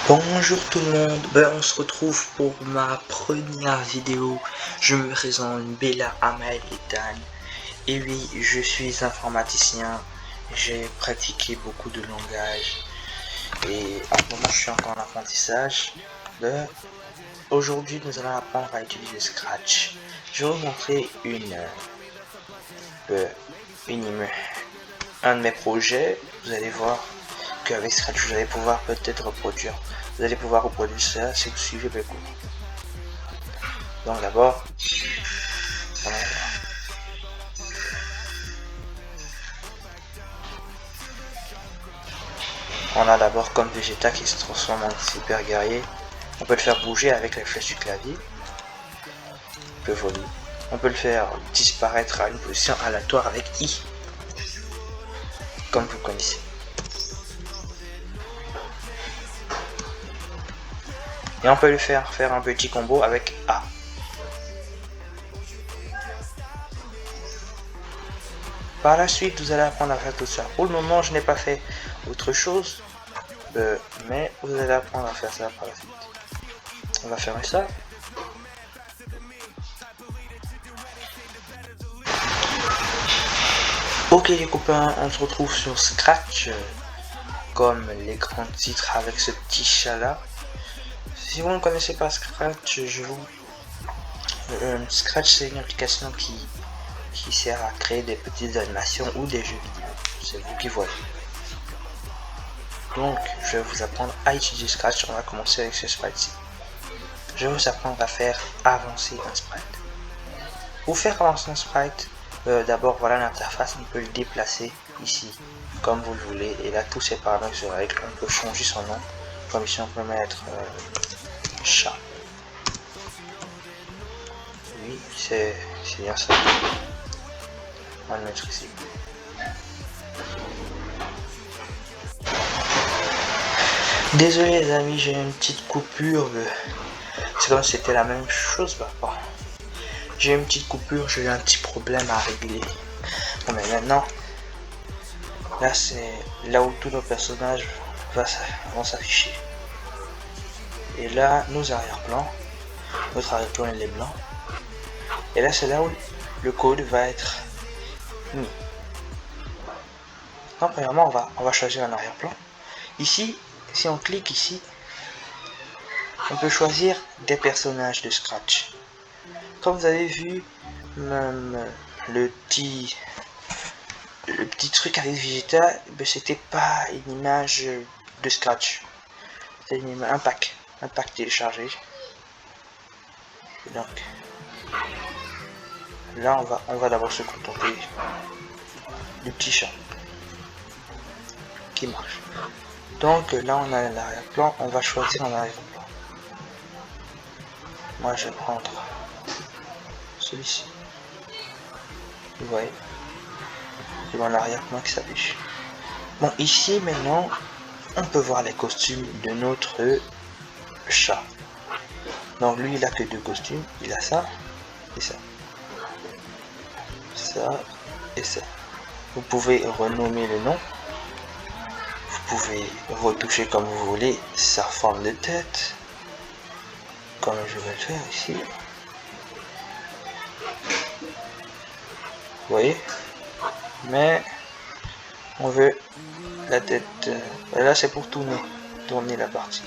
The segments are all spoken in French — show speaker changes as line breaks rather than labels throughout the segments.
Bonjour tout le monde, on se retrouve pour ma première vidéo. Je me présente Bella Amael Ethan. Et oui, je suis informaticien. J'ai pratiqué beaucoup de langages. Et en ce moment, je suis encore en apprentissage. Aujourd'hui, nous allons apprendre à utiliser Scratch. Je vais vous montrer un de mes projets. Vous allez voir qu'avec Scratch, vous allez pouvoir peut-être reproduire. Vous allez pouvoir reproduire ça si vous suivez mes cours. Donc d'abord, on a d'abord comme Vegeta qui se transforme en super guerrier. On peut le faire bouger avec les flèches du clavier. On peut voler. On peut le faire disparaître à une position aléatoire avec I, comme vous connaissez. Et on peut le faire un petit combo avec A. Par la suite, vous allez apprendre à faire tout ça. Pour le moment, je n'ai pas fait autre chose, mais vous allez apprendre à faire ça par la suite. On va fermer ça. Ok les copains, on se retrouve sur Scratch, comme les grands titres avec ce petit chat là. Si vous ne connaissez pas Scratch, Scratch c'est une application qui sert à créer des petites animations ou des jeux vidéo. C'est vous qui voyez. Donc je vais vous apprendre à utiliser Scratch. On va commencer avec ce sprite-ci. Je vais vous apprendre à faire avancer un sprite. Pour faire avancer un sprite, d'abord voilà l'interface, on peut le déplacer ici comme vous le voulez, et là tous ces paramètres se règlent. On peut changer son nom, comme ici on peut mettre chat. Oui, c'est bien ça. On va le mettre ici. Désolé les amis, j'ai une petite coupure. C'est comme si c'était la même chose. J'ai une petite coupure, j'ai eu un petit problème à régler. Bon, mais maintenant, là c'est là où tous nos personnages vont s'afficher. Et là, nos arrière-plans, notre arrière-plan il est blanc. Et là c'est là où le code va être mis. Donc premièrement, on va choisir un arrière-plan. Ici, si on clique ici, on peut choisir des personnages de Scratch. Comme vous avez vu, même le petit truc avec Vegeta, c'était pas une image de Scratch, c'est un pack téléchargé. Et donc là on va d'abord se contenter du petit chat qui marche. Donc là on a l'arrière-plan, on va choisir un arrière-plan. Moi je vais prendre celui-ci. Vous voyez, c'est mon arrière-plan qui s'affiche. Bon, ici maintenant on peut voir les costumes de notre chat. Donc lui il a que deux costumes, il a ça et ça. Ça et ça. Vous pouvez renommer le nom. Vous pouvez retoucher comme vous voulez sa forme de tête. Comme je vais le faire ici. Vous voyez? Mais on veut la tête. Là c'est pour tourner la partie.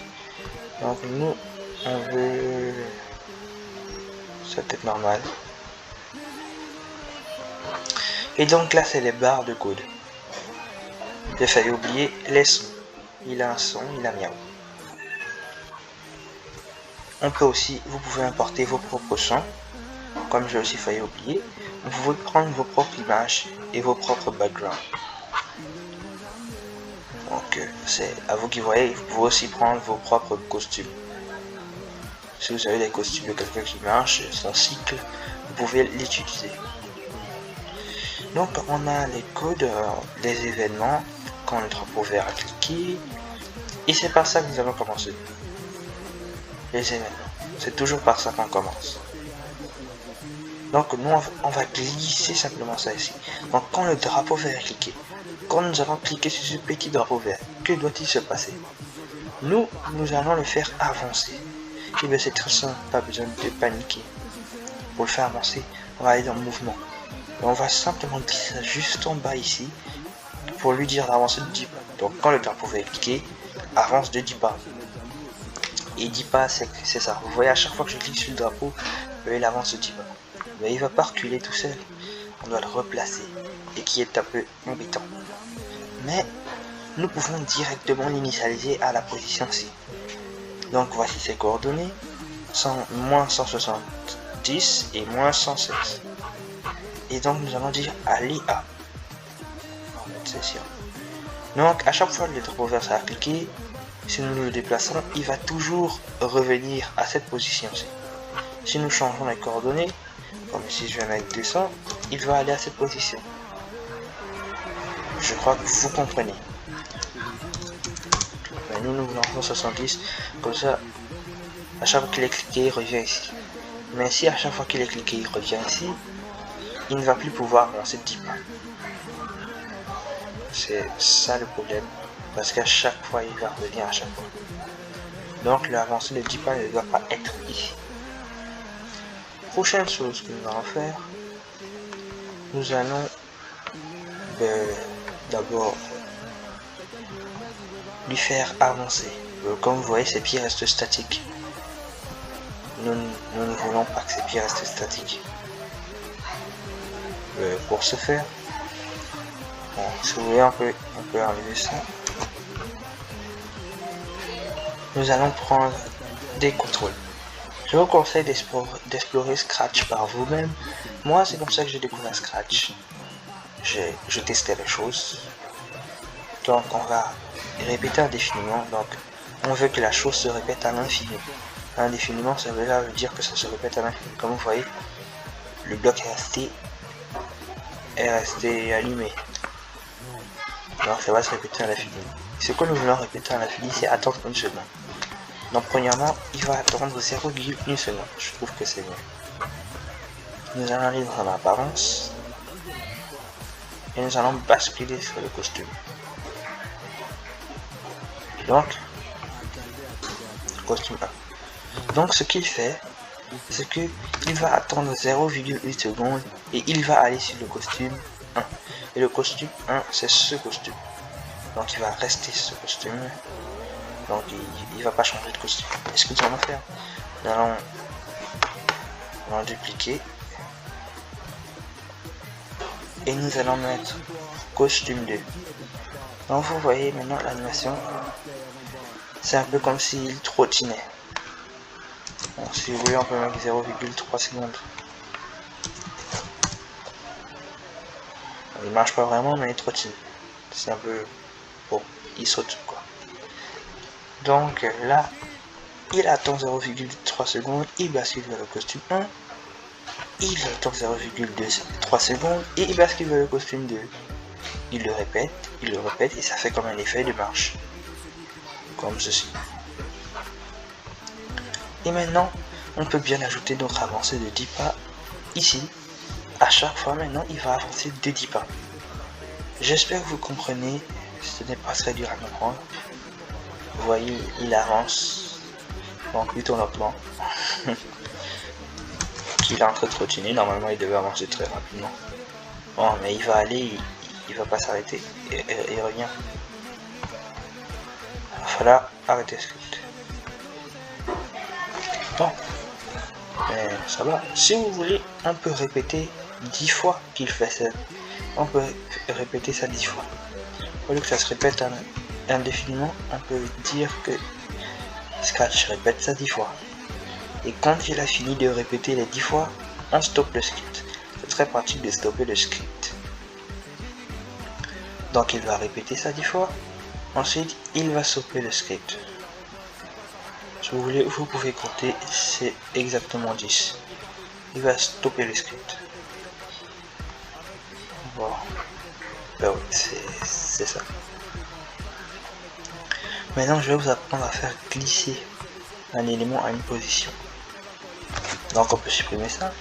Donc nous on veut sa tête normale. Et donc là c'est les barres de code. J'ai failli oublier les sons. Il a un son, il a miaou. On peut aussi, vous pouvez importer vos propres sons. Comme j'ai aussi failli oublier, vous pouvez prendre vos propres images et vos propres backgrounds. Donc c'est à vous qui voyez, vous pouvez aussi prendre vos propres costumes. Si vous avez des costumes de quelqu'un qui marche, son cycle, vous pouvez l'utiliser. Donc on a les codes, les événements, quand le drapeau vert a cliqué, et c'est par ça que nous allons commencer. Les événements, c'est toujours par ça qu'on commence. Donc nous on va glisser simplement ça ici. Donc quand le drapeau vert est cliqué, quand nous allons cliquer sur ce petit drapeau vert, que doit-il se passer? Nous allons le faire avancer. Et bien c'est très simple, pas besoin de paniquer. Pour le faire avancer, on va aller dans le mouvement. Et on va simplement glisser ça juste en bas ici, pour lui dire d'avancer de 10 pas. Donc quand le drapeau va cliquer, avance de 10 pas. Et 10 pas, c'est ça. Vous voyez, à chaque fois que je clique sur le drapeau, il avance de 10 pas. Mais il va pas reculer tout seul. On doit le replacer. Et qui est un peu embêtant. Mais nous pouvons directement l'initialiser à la position C. Donc voici ses coordonnées. Moins 170 et moins 116. Et donc nous allons dire à l'IA. C'est sûr. Donc à chaque fois que le drapeau vert va cliquer, si nous le déplaçons, il va toujours revenir à cette position-ci. Si nous changeons les coordonnées, comme ici je vais mettre 200, il va aller à cette position. Je crois que vous comprenez. Mais nous lançons 70, comme ça, à chaque fois qu'il est cliqué, il revient ici. Mais si à chaque fois qu'il est cliqué, il revient ici, il ne va plus pouvoir avancer de 10 pas. C'est ça le problème, parce qu'à chaque fois, il va revenir à chaque fois. Donc l'avancée de 10 pas ne doit pas être ici. Prochaine chose que nous allons faire, nous allons d'abord lui faire avancer. Comme vous voyez, ses pieds restent statiques. Nous ne voulons pas que ses pieds restent statiques. Pour ce faire, bon, si vous voulez, on peut enlever ça. Nous allons prendre des contrôles. Je vous conseille d'explorer Scratch par vous-même. Moi, c'est comme ça que j'ai découvert Scratch. Je testais les choses. Donc, on va répéter indéfiniment. Donc, on veut que la chose se répète à l'infini. Indéfiniment, ça veut dire que ça se répète à l'infini. Comme vous voyez, le bloc est resté allumé. Donc, ça va se répéter à l'infini. Ce que nous voulons répéter à l'infini, c'est attendre une seconde. Donc premièrement, il va attendre 0,1 seconde. Je trouve que c'est bien. Nous allons aller dans l'apparence. Et nous allons basculer sur le costume. Donc, costume 1. Donc ce qu'il fait, c'est que il va attendre 0,8 secondes et il va aller sur le costume 1. Et le costume 1, c'est ce costume. Donc il va rester sur ce costume. Donc il va pas changer de costume. Et ce que nous allons faire, nous allons dupliquer et nous allons mettre costume 2. Donc vous voyez maintenant l'animation, c'est un peu comme s'il trottinait. Bon, si vous voulez, on peut mettre 0,3 secondes. Il marche pas vraiment, mais il trottine. C'est un peu bon, il saute quoi. Donc là, il attend 0,3 secondes, il bascule vers le costume 1, il attend 0,3 secondes et il bascule vers le costume 2. Il le répète et ça fait comme un effet de marche. Comme ceci. Et maintenant, on peut bien ajouter notre avancée de 10 pas ici. À chaque fois maintenant, il va avancer de 10 pas. J'espère que vous comprenez, ce n'est pas très dur à comprendre. Vous voyez, il avance, bon, plutôt lentement. Il est en train de trottiner, normalement il devait avancer très rapidement. Bon, mais il va aller, il va pas s'arrêter, et il revient. Voilà, arrêtez ce script. Bon, mais ça va. Si vous voulez, on peut répéter 10 fois qu'il fait ça. On peut répéter ça 10 fois. Au lieu que ça se répète indéfiniment, on peut dire que Scratch répète ça 10 fois. Et quand il a fini de répéter les 10 fois, on stoppe le script. C'est très pratique de stopper le script. Donc il va répéter ça 10 fois. Ensuite, il va stopper le script. Si vous voulez, vous pouvez compter, c'est exactement 10. Il va stopper le script. Bon. Ben oui, c'est ça. Maintenant, je vais vous apprendre à faire glisser un élément à une position. Donc, on peut supprimer ça.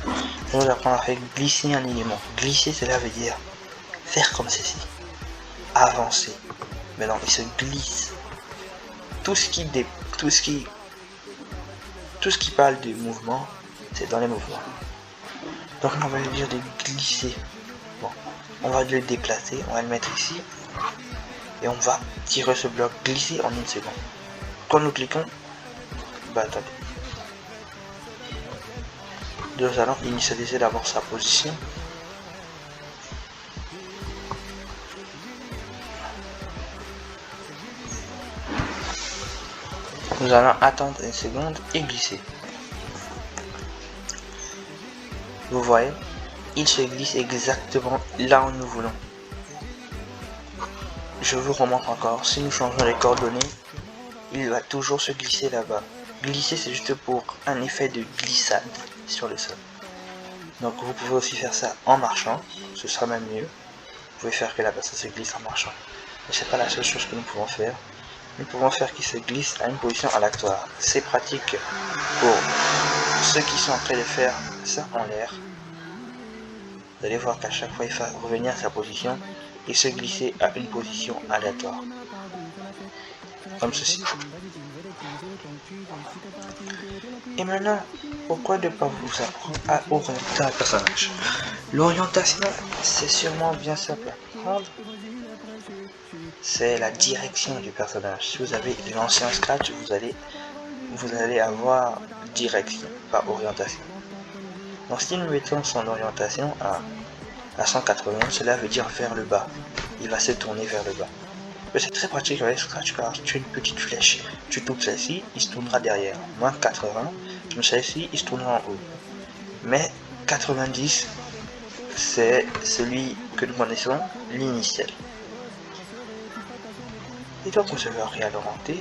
Je vais vous apprendre à faire glisser un élément. Glisser, cela veut dire faire comme ceci. Avancer. Mais non, il se glisse. Tout ce qui parle de mouvement, c'est dans les mouvements. Donc on va lui dire de glisser. Bon, on va le déplacer, on va le mettre ici. Et on va tirer ce bloc glisser en une seconde. Quand nous cliquons, bah attendez. Nous allons initialiser d'abord sa position. Nous allons attendre une seconde et glisser. Vous voyez, il se glisse exactement là où nous voulons. Je vous remontre encore, si nous changeons les coordonnées, il va toujours se glisser là-bas. Glisser, c'est juste pour un effet de glissade sur le sol. Donc vous pouvez aussi faire ça en marchant, ce sera même mieux. Vous pouvez faire que là-bas ça se glisse en marchant. Mais c'est pas la seule chose que nous pouvons faire. Nous pouvons faire qu'il se glisse à une position aléatoire. C'est pratique pour ceux qui sont en train de faire ça en l'air. Vous allez voir qu'à chaque fois il va revenir à sa position et se glisser à une position aléatoire. Comme ceci. Et maintenant, pourquoi ne pas vous apprendre à orienter un personnage? L'orientation, c'est sûrement bien simple à prendre. C'est la direction du personnage. Si vous avez l'ancien Scratch, vous allez avoir direction, pas orientation. Donc si nous mettons son orientation à 180, cela veut dire vers le bas. Il va se tourner vers le bas. Mais c'est très pratique avec Scratch car tu as une petite flèche. Tu tournes celle-ci, il se tournera derrière. Moins 80, tu celle-ci, il se tournera en haut. Mais 90, c'est celui que nous connaissons, l'initial. Et donc on se va réorienter.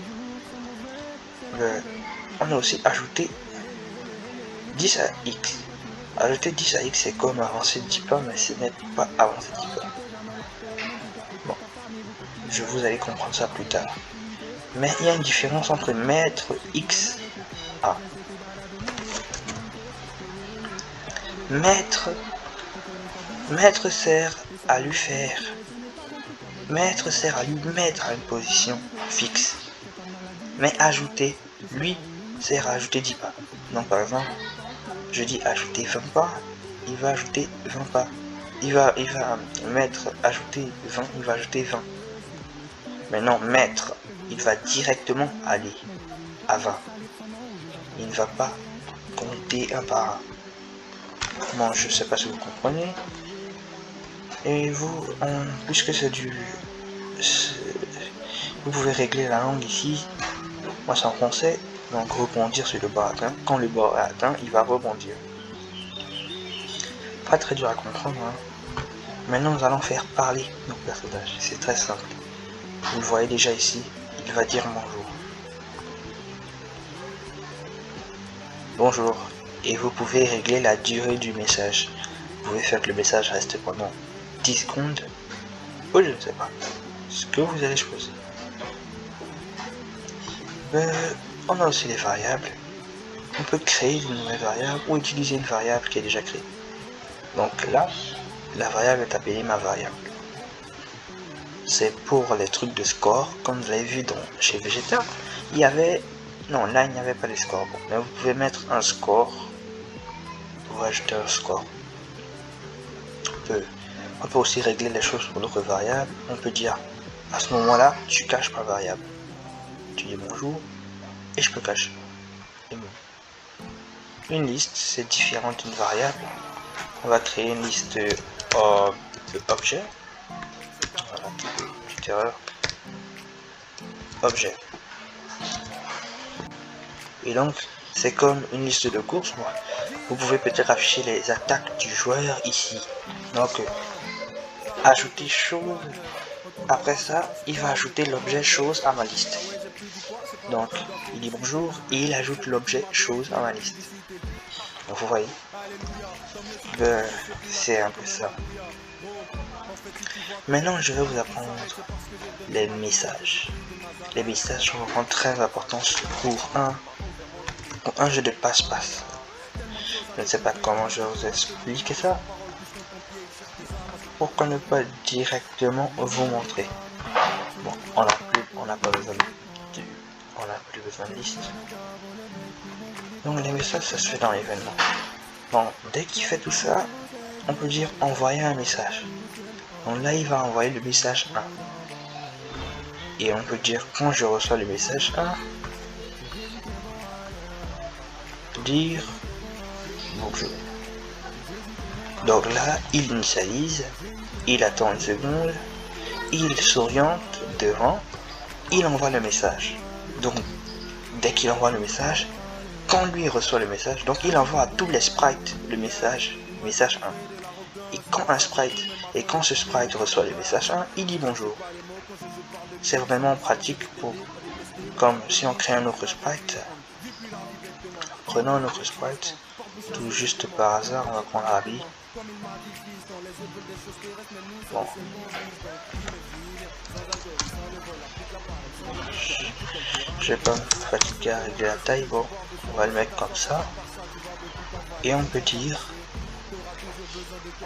On a aussi ajouté 10 à X. Ajouter 10 à X, c'est comme avancer 10 pas, mais ce n'est pas avancer 10 pas. Bon, vous allez comprendre ça plus tard. Mais il y a une différence entre mettre X à. Mettre sert à lui faire. Mettre sert à lui mettre à une position fixe. Mais ajouter, lui, sert à ajouter 10 pas. Donc par exemple, je dis ajouter 20 pas, il va ajouter 20 pas. Il va mettre, ajouter 20, il va ajouter 20. Maintenant, mettre, il va directement aller à 20. Il ne va pas compter un par un. Bon, je sais pas si vous comprenez. Et vous, puisque c'est vous pouvez régler la langue ici. Moi c'est en français, donc rebondir sur le bas atteint. Quand le bas est atteint, il va rebondir. Pas très dur à comprendre. Hein. Maintenant, nous allons faire parler nos personnages. C'est très simple. Vous le voyez déjà ici, il va dire bonjour. Bonjour. Et vous pouvez régler la durée du message. Vous pouvez faire que le message reste pendant 10 secondes. Ou je ne sais pas. Ce que vous allez choisir. On a aussi les variables. On peut créer une nouvelle variable ou utiliser une variable qui est déjà créée. Donc là, la variable est appelée ma variable. C'est pour les trucs de score, comme vous avez vu chez Vegeta, il y avait... Non, là il n'y avait pas de score. Bon, mais vous pouvez mettre un score. Vous pouvez ajouter un score. On peut aussi régler les choses pour d'autres variables. On peut dire, à ce moment-là, tu caches ma variable. Tu dis bonjour, et je peux cacher. Et bon. Une liste, c'est différent d'une variable. On va créer une liste d'objets. Voilà, petite erreur. Objet. Et donc, c'est comme une liste de courses. Vous pouvez peut-être afficher les attaques du joueur ici. Donc, ajouter chose. Après ça, il va ajouter l'objet chose à ma liste. Donc, il dit bonjour et il ajoute l'objet chose à ma liste. Donc, vous voyez, c'est un peu ça. Maintenant, je vais vous apprendre les messages. Les messages sont très importants pour un jeu de passe-passe. Je ne sais pas comment je vais vous expliquer ça. Pourquoi ne pas directement vous montrer? Bon, on n'a pas besoin on n'a plus besoin de liste. Donc les messages, ça se fait dans l'événement. Donc dès qu'il fait tout ça, on peut dire envoyer un message. Donc là, il va envoyer le message 1. Et on peut dire quand je reçois le message 1, dire bonjour. Donc là, il initialise, il attend une seconde, il s'oriente devant, il envoie le message. Donc dès qu'il envoie le message, quand lui reçoit le message, donc il envoie à tous les sprites le message 1. Et quand ce sprite reçoit le message 1, il dit bonjour. C'est vraiment pratique pour, comme si on crée un autre sprite. Prenons un autre sprite, tout juste par hasard, on va prendre Abby. Bon. Je vais pas me fatiguer à régler la taille, bon, on va le mettre comme ça. Et on peut dire,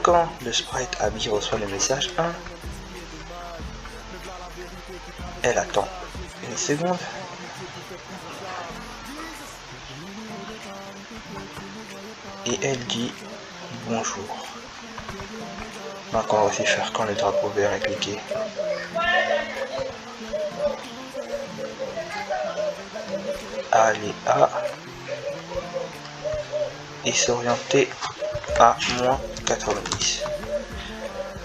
quand le sprite Abby reçoit le message 1, elle attend une seconde. Et elle dit bonjour. Donc on va aussi faire quand le drapeau vert est cliqué. Aller à et s'orienter à moins 90.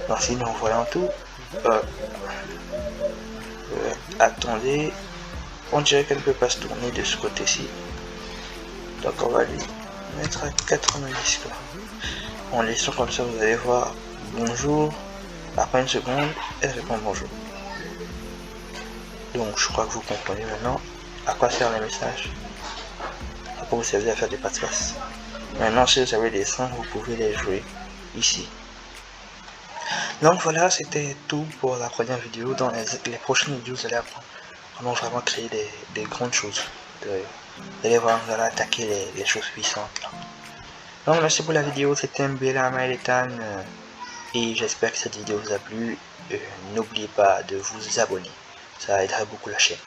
Donc si nous voyons tout, attendez, on dirait qu'elle ne peut pas se tourner de ce côté-ci. Donc on va lui mettre à 90 quoi. En laissant comme ça, vous allez voir bonjour. Après une seconde, elle répond bonjour. Donc je crois que vous comprenez maintenant à quoi servent les messages. À quoi vous servez à faire des passe-passe. Maintenant si vous avez des sons, vous pouvez les jouer ici. Donc voilà, c'était tout pour la première vidéo. Dans les prochaines vidéos, vous allez apprendre comment vraiment créer des grandes choses. Vous allez voir, vous allez attaquer les choses puissantes. Là. Donc merci pour la vidéo, c'était Mbela Maeletan et j'espère que cette vidéo vous a plu. N'oubliez pas de vous abonner, ça aiderait beaucoup la chaîne.